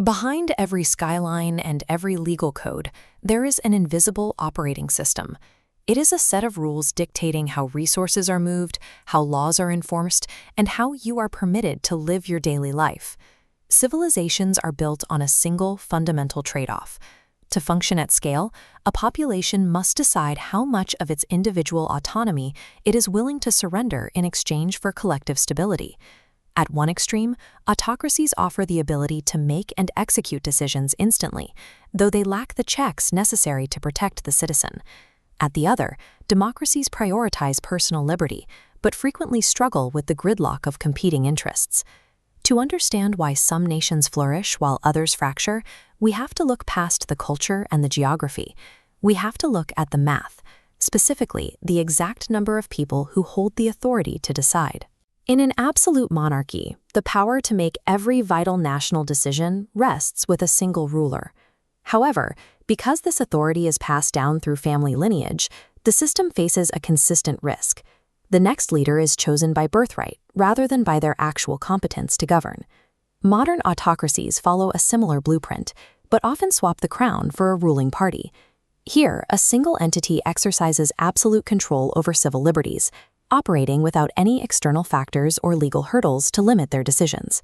Behind every skyline and every legal code, there is an invisible operating system. It is a set of rules dictating how resources are moved, how laws are enforced, and how you are permitted to live your daily life. Civilizations are built on a single fundamental trade-off. To function at scale, a population must decide how much of its individual autonomy it is willing to surrender in exchange for collective stability. At one extreme, autocracies offer the ability to make and execute decisions instantly, though they lack the checks necessary to protect the citizen. At the other, democracies prioritize personal liberty, but frequently struggle with the gridlock of competing interests. To understand why some nations flourish while others fracture, we have to look past the culture and the geography. We have to look at the math, specifically the exact number of people who hold the authority to decide. In an absolute monarchy, the power to make every vital national decision rests with a single ruler. However, because this authority is passed down through family lineage, the system faces a consistent risk. The next leader is chosen by birthright rather than by their actual competence to govern. Modern autocracies follow a similar blueprint, but often swap the crown for a ruling party. Here, a single entity exercises absolute control over civil liberties, operating without any external factors or legal hurdles to limit their decisions.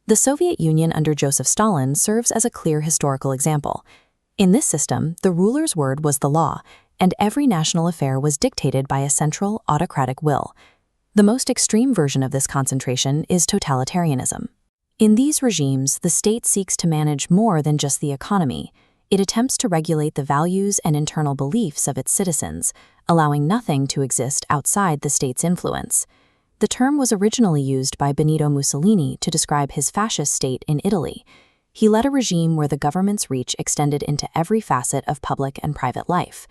The Soviet Union under Joseph Stalin serves as a clear historical example. In this system, the ruler's word was the law, and every national affair was dictated by a central, autocratic will. The most extreme version of this concentration is totalitarianism. In these regimes, the state seeks to manage more than just the economy. It attempts to regulate the values and internal beliefs of its citizens, allowing nothing to exist outside the state's influence. The term was originally used by Benito Mussolini to describe his fascist state in Italy. He led a regime where the government's reach extended into every facet of public and private life.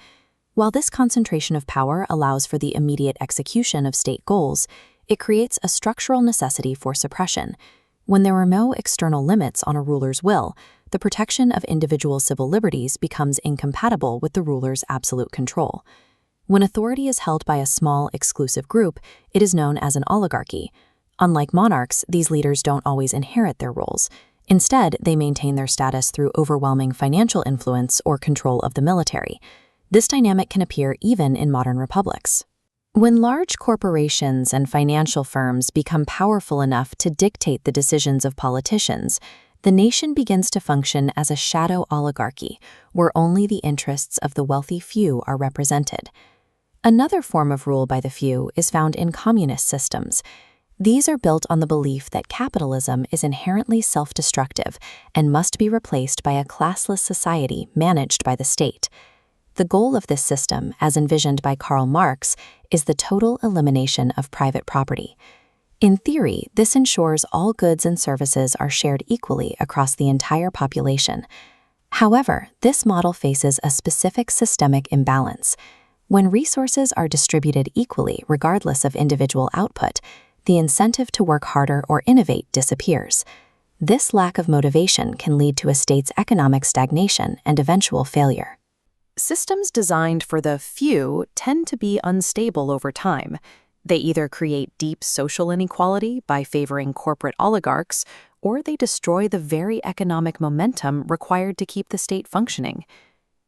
While this concentration of power allows for the immediate execution of state goals, it creates a structural necessity for suppression. When there are no external limits on a ruler's will, the protection of individual civil liberties becomes incompatible with the ruler's absolute control. When authority is held by a small, exclusive group, it is known as an oligarchy. Unlike monarchs, these leaders don't always inherit their roles. Instead, they maintain their status through overwhelming financial influence or control of the military. This dynamic can appear even in modern republics. When large corporations and financial firms become powerful enough to dictate the decisions of politicians, the nation begins to function as a shadow oligarchy, where only the interests of the wealthy few are represented. Another form of rule by the few is found in communist systems. These are built on the belief that capitalism is inherently self-destructive and must be replaced by a classless society managed by the state. The goal of this system, as envisioned by Karl Marx, is the total elimination of private property. In theory, this ensures all goods and services are shared equally across the entire population. However, this model faces a specific systemic imbalance. When resources are distributed equally regardless of individual output, the incentive to work harder or innovate disappears. This lack of motivation can lead to a state's economic stagnation and eventual failure. Systems designed for the few tend to be unstable over time. They either create deep social inequality by favoring corporate oligarchs, or they destroy the very economic momentum required to keep the state functioning.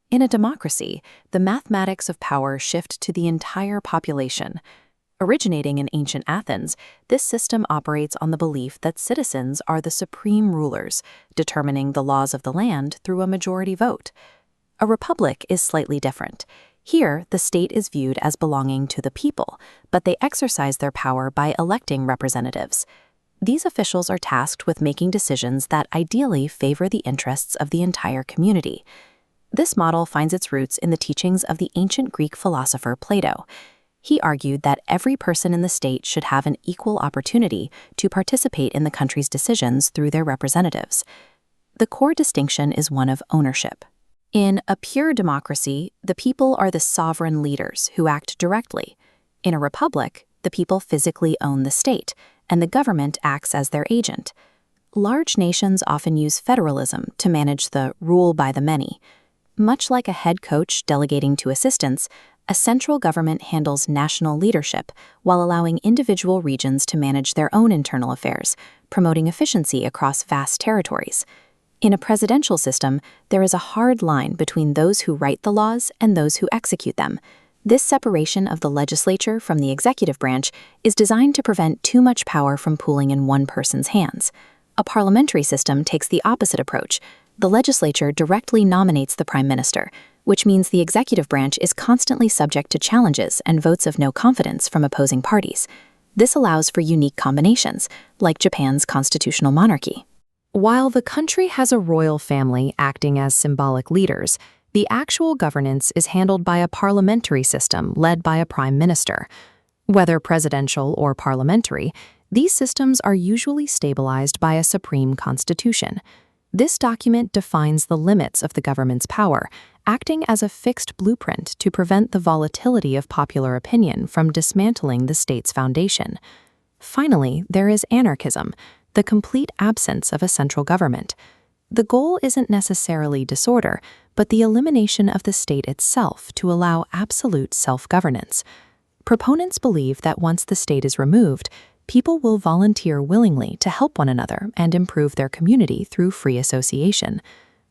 In a democracy, the mathematics of power shift to the entire population. Originating in ancient Athens, this system operates on the belief that citizens are the supreme rulers, determining the laws of the land through a majority vote. A republic is slightly different. Here, the state is viewed as belonging to the people, but they exercise their power by electing representatives. These officials are tasked with making decisions that ideally favor the interests of the entire community. This model finds its roots in the teachings of the ancient Greek philosopher Plato. He argued that every person in the state should have an equal opportunity to participate in the country's decisions through their representatives. The core distinction is one of ownership. In a pure democracy, the people are the sovereign leaders who act directly. In a republic, the people physically own the state, and the government acts as their agent. Large nations often use federalism to manage the rule by the many. Much like a head coach delegating to assistants, a central government handles national leadership while allowing individual regions to manage their own internal affairs, promoting efficiency across vast territories. In a presidential system, there is a hard line between those who write the laws and those who execute them. This separation of the legislature from the executive branch is designed to prevent too much power from pooling in one person's hands. A parliamentary system takes the opposite approach. The legislature directly nominates the prime minister, which means the executive branch is constantly subject to challenges and votes of no confidence from opposing parties. This allows for unique combinations, like Japan's constitutional monarchy. While the country has a royal family acting as symbolic leaders, the actual governance is handled by a parliamentary system led by a prime minister. Whether presidential or parliamentary, these systems are usually stabilized by a supreme constitution. This document defines the limits of the government's power, acting as a fixed blueprint to prevent the volatility of popular opinion from dismantling the state's foundation. Finally, there is anarchism, the complete absence of a central government. The goal isn't necessarily disorder, but the elimination of the state itself to allow absolute self-governance. Proponents believe that once the state is removed, people will volunteer willingly to help one another and improve their community through free association.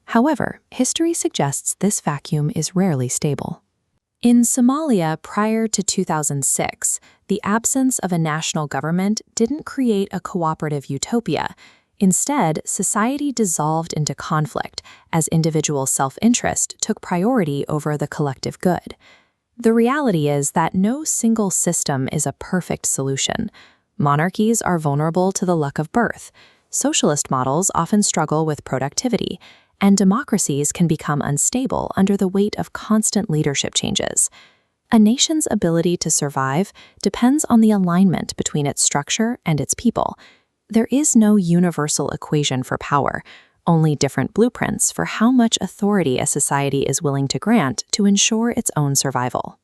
However, history suggests this vacuum is rarely stable. In Somalia prior to 2006, the absence of a national government didn't create a cooperative utopia. Instead, society dissolved into conflict as individual self-interest took priority over the collective good. The reality is that no single system is a perfect solution. Monarchies are vulnerable to the luck of birth. Socialist models often struggle with productivity, and democracies can become unstable under the weight of constant leadership changes. A nation's ability to survive depends on the alignment between its structure and its people. There is no universal equation for power, only different blueprints for how much authority a society is willing to grant to ensure its own survival.